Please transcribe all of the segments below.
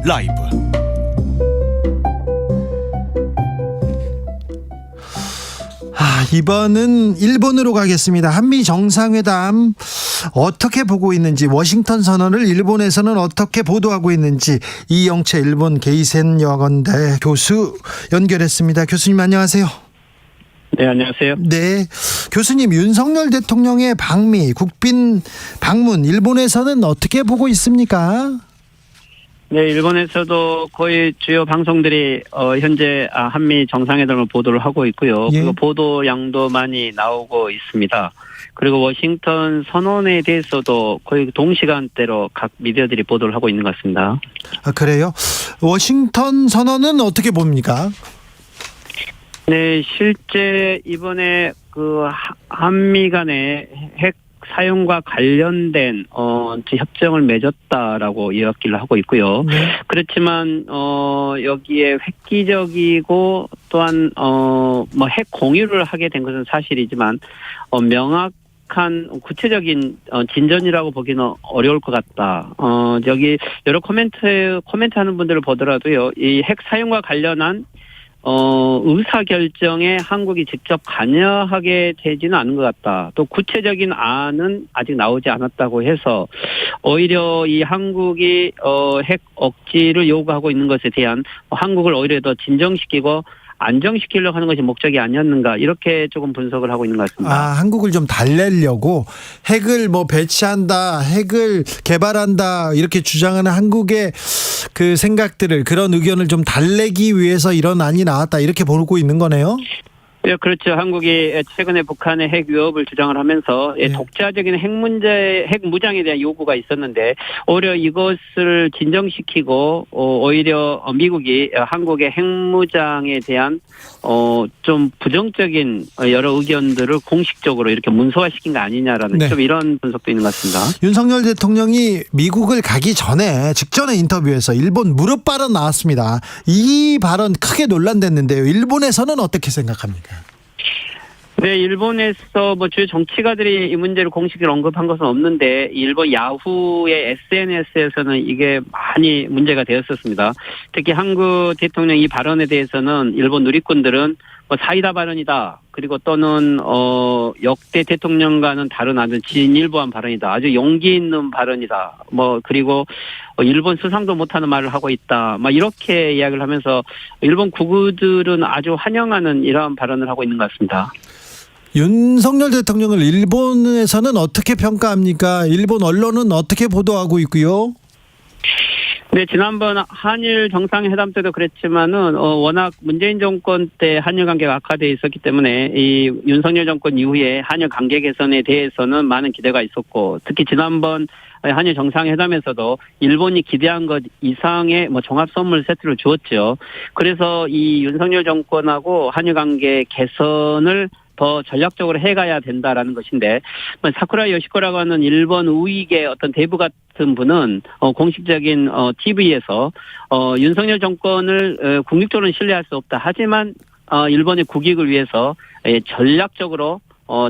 라이브. 이번은 일본으로 가겠습니다. 한미 정상회담 어떻게 보고 있는지, 워싱턴 선언을 일본에서는 어떻게 보도하고 있는지 이영채 일본 게이센 여건대 교수 연결했습니다. 교수님 안녕하세요. 네, 안녕하세요. 네, 교수님, 윤석열 대통령의 방미, 국빈 방문 일본에서는 어떻게 보고 있습니까? 네, 일본에서도 거의 주요 방송들이 현재 한미 정상회담을 보도를 하고 있고요. 예. 그리고 보도 양도 많이 나오고 있습니다. 그리고 워싱턴 선언에 대해서도 거의 동시간대로 각 미디어들이 보도를 하고 있는 것 같습니다. 그래요? 워싱턴 선언은 어떻게 봅니까? 네, 실제 이번에 그 한미 간의 핵 사용과 관련된 협정을 맺었다라고 이야기를 하고 있고요. 네. 그렇지만 여기에 획기적이고 또한 뭐 핵 공유를 하게 된 것은 사실이지만 명확한 구체적인 진전이라고 보기는 어려울 것 같다. 여기 여러 코멘트하는 분들을 보더라도요, 이 핵 사용과 관련한 의사 결정에 한국이 직접 관여하게 되지는 않은 것 같다. 또 구체적인 안은 아직 나오지 않았다고 해서 오히려 이 한국이 핵 억지를 요구하고 있는 것에 대한 한국을 오히려 더 진정시키고 안정시키려고 하는 것이 목적이 아니었는가, 이렇게 조금 분석을 하고 있는 것 같습니다. 한국을 좀 달래려고 핵을 배치한다, 핵을 개발한다 이렇게 주장하는 한국의 그 생각들을, 그런 의견을 좀 달래기 위해서 이런 안이 나왔다, 이렇게 보고 있는 거네요. 네, 그렇죠. 한국이 최근에 북한의 핵 위협을 주장을 하면서 네. 독자적인 핵 무장에 대한 요구가 있었는데, 오히려 이것을 진정시키고 오히려 미국이 한국의 핵 무장에 대한 좀 부정적인 여러 의견들을 공식적으로 이렇게 문서화시킨 거 아니냐라는, 네. 좀 이런 분석도 있는 것 같습니다. 윤석열 대통령이 미국을 가기 전에 직전에 인터뷰에서 일본 무릎 발언 나왔습니다. 이 발언 크게 논란됐는데요. 일본에서는 어떻게 생각합니까? 네, 일본에서 주요 정치가들이 이 문제를 공식으로 언급한 것은 없는데, 일본 야후의 SNS에서는 이게 많이 문제가 되었었습니다. 특히 한국 대통령 이 발언에 대해서는 일본 누리꾼들은 사이다 발언이다, 그리고 또는 역대 대통령과는 다른 아주 진일보한 발언이다, 아주 용기 있는 발언이다, 그리고 일본 수상도 못하는 말을 하고 있다, 이렇게 이야기를 하면서 일본 국우들은 아주 환영하는 이러한 발언을 하고 있는 것 같습니다. 윤석열 대통령을 일본에서는 어떻게 평가합니까? 일본 언론은 어떻게 보도하고 있고요? 네, 지난번 한일 정상회담 때도 그랬지만은 워낙 문재인 정권 때 한일 관계가 악화되어 있었기 때문에 이 윤석열 정권 이후에 한일 관계 개선에 대해서는 많은 기대가 있었고, 특히 지난번 한일 정상회담에서도 일본이 기대한 것 이상의 종합 선물 세트를 주었죠. 그래서 이 윤석열 정권하고 한일 관계 개선을 더 전략적으로 해가야 된다라는 것인데, 사쿠라 요시코라고 하는 일본 우익의 어떤 대부 같은 분은 공식적인 TV에서 윤석열 정권을 국립적으로는 신뢰할 수 없다, 하지만 일본의 국익을 위해서 전략적으로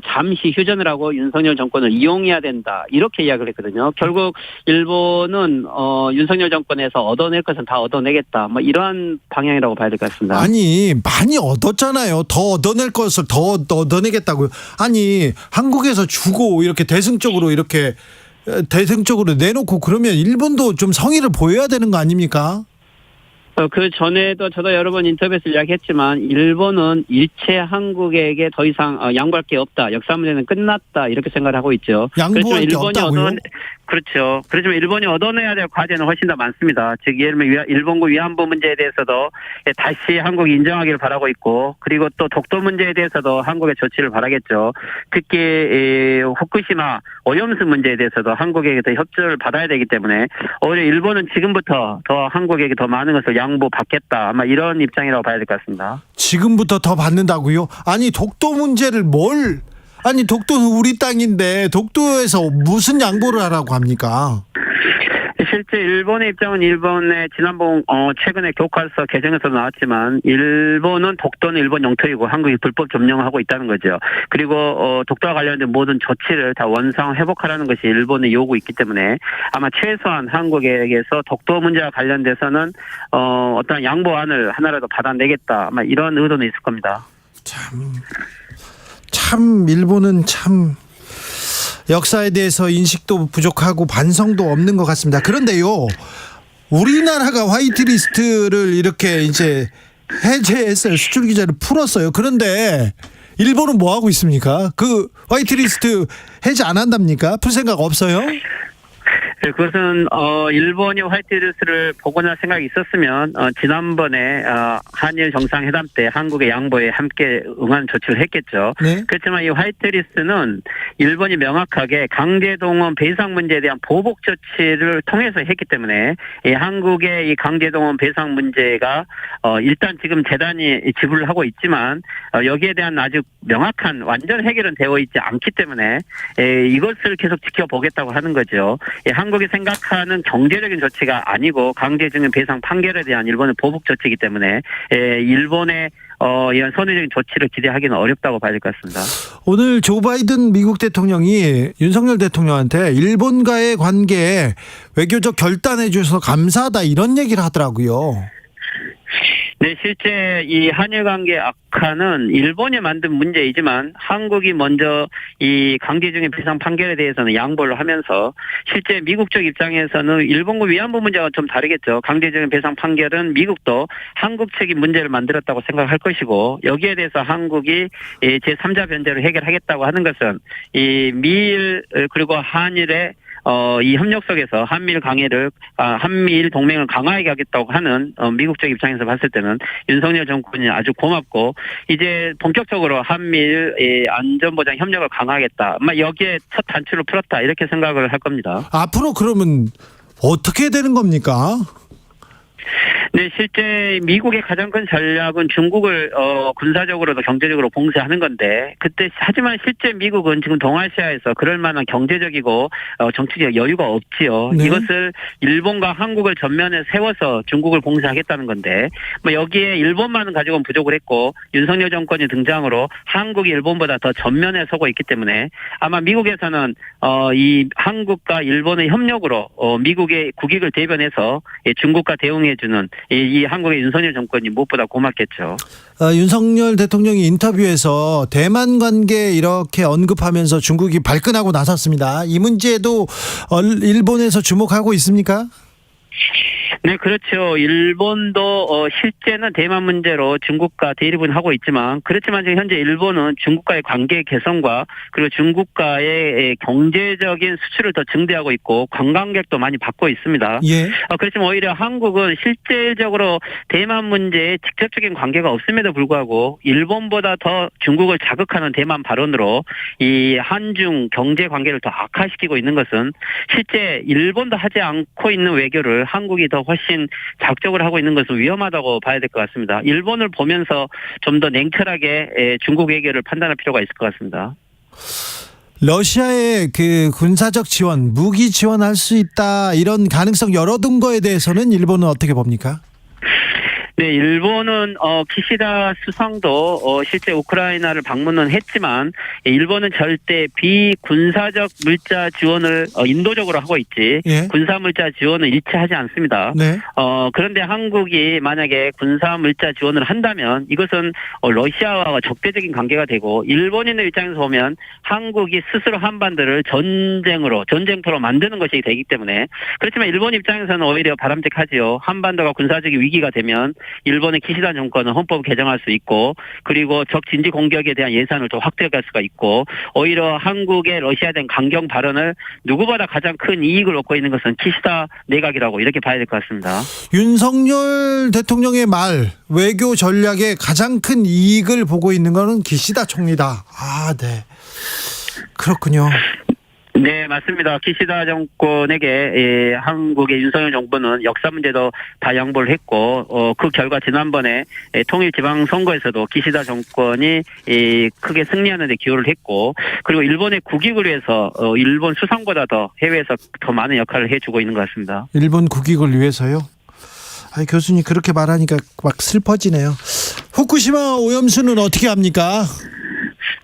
잠시 휴전을 하고 윤석열 정권을 이용해야 된다, 이렇게 이야기를 했거든요. 결국 일본은 윤석열 정권에서 얻어낼 것은 다 얻어내겠다, 이러한 방향이라고 봐야 될 것 같습니다. 아니, 많이 얻었잖아요. 더 얻어낼 것을 더 얻어내겠다고요. 아니, 한국에서 주고 이렇게 대승적으로 내놓고 그러면 일본도 좀 성의를 보여야 되는 거 아닙니까? 그 전에도 저도 여러 번 인터뷰에서 이야기했지만, 일본은 일체 한국에게 더 이상 양보할 게 없다, 역사 문제는 끝났다, 이렇게 생각을 하고 있죠. 양보할 게 없다고요? 그렇죠. 그렇지만 일본이 얻어내야 될 과제는 훨씬 더 많습니다. 즉, 예를 들면 일본군 위안부 문제에 대해서도 다시 한국이 인정하기를 바라고 있고, 그리고 또 독도 문제에 대해서도 한국의 조치를 바라겠죠. 특히 후쿠시마 오염수 문제에 대해서도 한국에게 더 협조를 받아야 되기 때문에 오히려 일본은 지금부터 더 한국에게 더 많은 것을 양보받겠다, 아마 이런 입장이라고 봐야 될 것 같습니다. 지금부터 더 받는다고요? 아니, 독도 문제를 아니, 독도는 우리 땅인데 독도에서 무슨 양보를 하라고 합니까? 실제 일본의 입장은 일본의 지난번 최근에 교과서 개정에서 나왔지만 일본은 독도는 일본 영토이고 한국이 불법 점령하고 있다는 거죠. 그리고 독도와 관련된 모든 조치를 다 원상 회복하라는 것이 일본의 요구있기 때문에 아마 최소한 한국에게서 독도 문제와 관련돼서는 어떤 양보안을 하나라도 받아내겠다. 아마 이런 의도는 있을 겁니다. 참 일본은 참 역사에 대해서 인식도 부족하고 반성도 없는 것 같습니다. 그런데요, 우리나라가 화이트리스트를 이렇게 이제 해제했어요. 수출 규제를 풀었어요. 그런데 일본은 뭐 하고 있습니까? 그 화이트리스트 해제 안 한답니까? 풀 생각 없어요? 네, 그것은 일본이 화이트리스트를 복원할 생각이 있었으면 지난번에 한일 정상회담 때 한국의 양보에 함께 응한 조치를 했겠죠. 네. 그렇지만 이 화이트리스트는 일본이 명확하게 강제동원 배상 문제에 대한 보복 조치를 통해서 했기 때문에 이 한국의 이 강제동원 배상 문제가 일단 지금 재단이 지불을 하고 있지만 여기에 대한 아주 명확한 완전 해결은 되어 있지 않기 때문에 이것을 계속 지켜보겠다고 하는 거죠. 한국이 생각하는 경제적인 조치가 아니고 강제징용 배상 판결에 대한 일본의 보복 조치이기 때문에 일본의 이런 선의적인 조치를 기대하기는 어렵다고 봐야 될 것 같습니다. 오늘 조 바이든 미국 대통령이 윤석열 대통령한테 일본과의 관계에 외교적 결단해 주셔서 감사하다 이런 얘기를 하더라고요. 네, 실제 이 한일 관계 악화는 일본이 만든 문제이지만 한국이 먼저 이 강제징용 배상 판결에 대해서는 양보를 하면서 실제 미국 쪽 입장에서는 일본과 위안부 문제와 좀 다르겠죠. 강제징용 배상 판결은 미국도 한국 측이 문제를 만들었다고 생각할 것이고 여기에 대해서 한국이 제3자 변제를 해결하겠다고 하는 것은 이 미일 그리고 한일의 이 협력 속에서 한미일 동맹을 강화하게 하겠다고 하는 미국 쪽 입장에서 봤을 때는 윤석열 정권이 아주 고맙고 이제 본격적으로 한미일 안전보장 협력을 강화하겠다. 아마 여기에 첫 단추를 풀었다 이렇게 생각을 할 겁니다. 앞으로 그러면 어떻게 되는 겁니까? 네, 실제 미국의 가장 큰 전략은 중국을 군사적으로도 경제적으로 봉쇄하는 건데 하지만 실제 미국은 지금 동아시아에서 그럴 만한 경제적이고 정치적 여유가 없지요. 네. 이것을 일본과 한국을 전면에 세워서 중국을 봉쇄하겠다는 건데 뭐 여기에 일본만은 가지고는 부족을 했고 윤석열 정권이 등장으로 한국이 일본보다 더 전면에 서고 있기 때문에 아마 미국에서는 이 한국과 일본의 협력으로 미국의 국익을 대변해서 중국과 대응해주는 이 한국의 윤석열 정권이 무엇보다 고맙겠죠. 윤석열 대통령이 인터뷰에서 대만 관계 이렇게 언급하면서 중국이 발끈하고 나섰습니다. 이 문제도 일본에서 주목하고 있습니까? 네, 그렇죠. 일본도 실제는 대만 문제로 중국과 대립은 하고 있지만 그렇지만 지금 현재 일본은 중국과의 관계 개선과 그리고 중국과의 경제적인 수출을 더 증대하고 있고 관광객도 많이 받고 있습니다. 예. 그렇지만 오히려 한국은 실질적으로 대만 문제에 직접적인 관계가 없음에도 불구하고 일본보다 더 중국을 자극하는 대만 발언으로 이 한중 경제 관계를 더 악화시키고 있는 것은 실제 일본도 하지 않고 있는 외교를 한국이 더 훨씬 자극적으로 하고 있는 것은 위험하다고 봐야 될 것 같습니다. 일본을 보면서 좀 더 냉철하게 중국 외교를 판단할 필요가 있을 것 같습니다. 러시아의 그 군사적 지원, 무기 지원할 수 있다 이런 가능성 열어둔 거에 대해서는 일본은 어떻게 봅니까? 네, 일본은 기시다 수상도 실제 우크라이나를 방문은 했지만 일본은 절대 비군사적 물자 지원을 인도적으로 하고 있지 예. 군사 물자 지원은 일치하지 않습니다. 네. 그런데 한국이 만약에 군사 물자 지원을 한다면 이것은 러시아와 적대적인 관계가 되고 일본인의 입장에서 보면 한국이 스스로 한반도를 전쟁터로 만드는 것이 되기 때문에 그렇지만 일본 입장에서는 오히려 바람직하지요. 한반도가 군사적 위기가 되면 일본의 기시다 정권은 헌법을 개정할 수 있고 그리고 적 진지 공격에 대한 예산을 더 확대할 수가 있고 오히려 한국의 러시아에 대한 강경 발언을 누구보다 가장 큰 이익을 얻고 있는 것은 기시다 내각이라고 이렇게 봐야 될 것 같습니다. 윤석열 대통령의 말 외교 전략에 가장 큰 이익을 보고 있는 것은 기시다 총리다. 아, 네. 그렇군요. 네, 맞습니다. 기시다 정권에게 한국의 윤석열 정부는 역사 문제도 다 양보를 했고 그 결과 지난번에 통일지방선거에서도 기시다 정권이 크게 승리하는 데 기여를 했고 그리고 일본의 국익을 위해서 일본 수상보다 더 해외에서 더 많은 역할을 해주고 있는 것 같습니다. 일본 국익을 위해서요? 아니, 교수님 그렇게 말하니까 막 슬퍼지네요. 후쿠시마 오염수는 어떻게 합니까?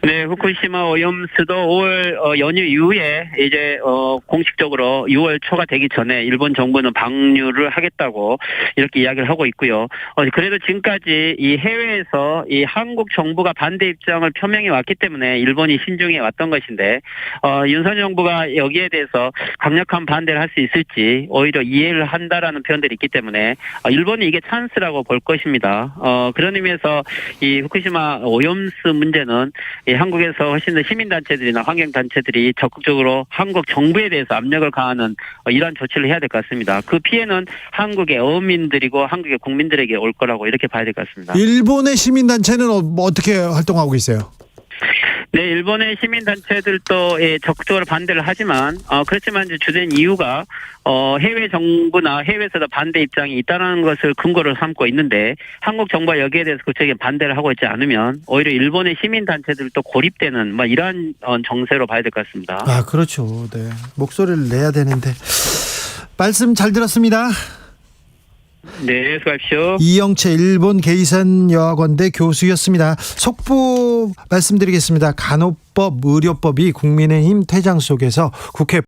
네, 후쿠시마 오염수도 5월 연휴 이후에 이제 공식적으로 6월 초가 되기 전에 일본 정부는 방류를 하겠다고 이렇게 이야기를 하고 있고요. 그래도 지금까지 이 해외에서 이 한국 정부가 반대 입장을 표명해 왔기 때문에 일본이 신중해 왔던 것인데 윤석열 정부가 여기에 대해서 강력한 반대를 할 수 있을지 오히려 이해를 한다라는 표현들이 있기 때문에 일본이 이게 찬스라고 볼 것입니다. 그런 의미에서 이 후쿠시마 오염수 문제는 한국에서 훨씬 더 시민단체들이나 환경단체들이 적극적으로 한국 정부에 대해서 압력을 가하는 이러한 조치를 해야 될 것 같습니다. 그 피해는 한국의 어민들이고 한국의 국민들에게 올 거라고 이렇게 봐야 될 것 같습니다. 일본의 시민단체는 어떻게 활동하고 있어요? 네, 일본의 시민단체들도 적극적으로 반대를 하지만 그렇지만 이제 주된 이유가 해외 정부나 해외에서도 반대 입장이 있다는 것을 근거로 삼고 있는데 한국 정부가 여기에 대해서 구체적인 반대를 하고 있지 않으면 오히려 일본의 시민단체들도 고립되는 이러한 정세로 봐야 될 것 같습니다. 아, 그렇죠. 네, 목소리를 내야 되는데. 말씀 잘 들었습니다. 네, 수고하십시오. 이영채 일본 게이센 여학원대 교수였습니다. 속보 말씀드리겠습니다. 간호법, 의료법이 국민의힘 퇴장 속에서 국회